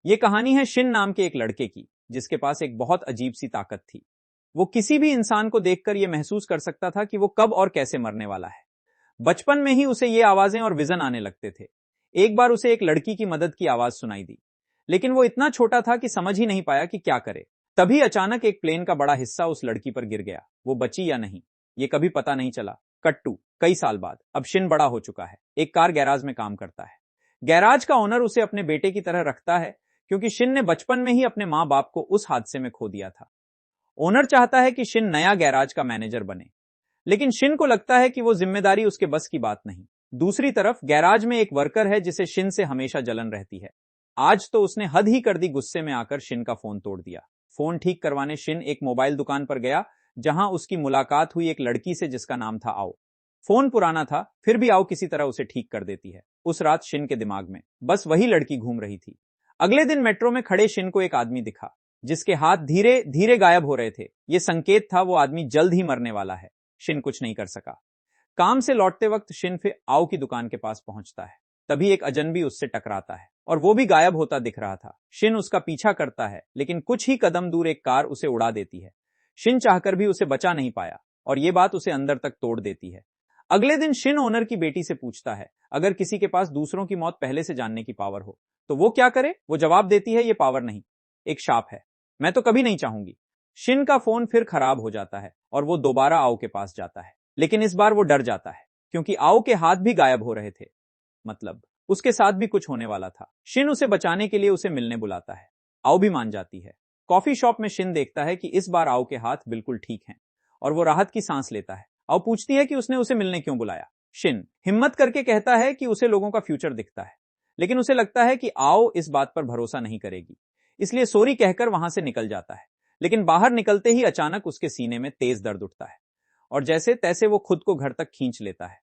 ये कहानी है शिन नाम के एक लड़के की, जिसके पास एक बहुत अजीब सी ताकत थी। वो किसी भी इंसान को देखकर यह महसूस कर सकता था कि वो कब और कैसे मरने वाला है। बचपन में ही उसे ये आवाजें और विजन आने लगते थे। एक बार उसे एक लड़की की मदद की आवाज सुनाई दी, लेकिन वो इतना छोटा था कि समझ ही नहीं पाया कि क्या करे। तभी अचानक एक प्लेन का बड़ा हिस्सा उस लड़की पर गिर गया। वो बची या नहीं, ये कभी पता नहीं चला। कट टू कई साल बाद, अब शिन बड़ा हो चुका है, एक कार गैराज में काम करता है। गैराज का ओनर उसे अपने बेटे की तरह रखता है, क्योंकि शिन ने बचपन में ही अपने माँ बाप को उस हादसे में खो दिया था। ओनर चाहता है कि शिन नया गैराज का मैनेजर बने, लेकिन शिन को लगता है कि वो जिम्मेदारी उसके बस की बात नहीं। दूसरी तरफ गैराज में एक वर्कर है जिसे शिन से हमेशा जलन रहती है। आज तो उसने हद ही कर दी, गुस्से में आकर शिन का फोन तोड़ दिया। फोन ठीक करवाने शिन एक मोबाइल दुकान पर गया, जहां उसकी मुलाकात हुई एक लड़की से जिसका नाम था आओ। फोन पुराना था, फिर भी आओ किसी तरह उसे ठीक कर देती है। उस रात शिन के दिमाग में बस वही लड़की घूम रही थी। अगले दिन मेट्रो में खड़े शिन को एक आदमी दिखा, जिसके हाथ धीरे धीरे गायब हो रहे थे। यह संकेत था वो आदमी जल्द ही मरने वाला है। शिन कुछ नहीं कर सका। काम से लौटते वक्त शिन फिर आओ की दुकान के पास पहुंचता है। तभी एक अजनबी उससे टकराता है, और वो भी गायब होता दिख रहा था। शिन उसका पीछा करता है, लेकिन कुछ ही कदम दूर एक कार उसे उड़ा देती है। शिन चाहकर भी उसे बचा नहीं पाया, और ये बात उसे अंदर तक तोड़ देती है। अगले दिन शिन ओनर की बेटी से पूछता है, अगर किसी के पास दूसरों की मौत पहले से जानने की पावर हो तो वो क्या करे। वो जवाब देती है, ये पावर नहीं, एक शाप है, मैं तो कभी नहीं चाहूंगी। शिन का फोन फिर खराब हो जाता है, और वो दोबारा आओ के पास जाता है, लेकिन इस बार वो डर जाता है, क्योंकि आओ के हाथ भी गायब हो रहे थे। मतलब उसके साथ भी कुछ होने वाला था। शिन उसे बचाने के लिए उसे मिलने बुलाता है। आओ भी मान जाती है। कॉफी शॉप में शिन देखता है कि इस बार आओ के हाथ बिल्कुल ठीक हैं, और वो राहत की सांस लेता है। आओ पूछती है कि उसने उसे मिलने क्यों बुलाया। शिन हिम्मत करके कहता है कि उसे लोगों का फ्यूचर दिखता है, लेकिन उसे लगता है कि आओ इस बात पर भरोसा नहीं करेगी, इसलिए सॉरी कहकर वहां से निकल जाता है। लेकिन बाहर निकलते ही अचानक उसके सीने में तेज दर्द उठता है, और जैसे तैसे वो खुद को घर तक खींच लेता है।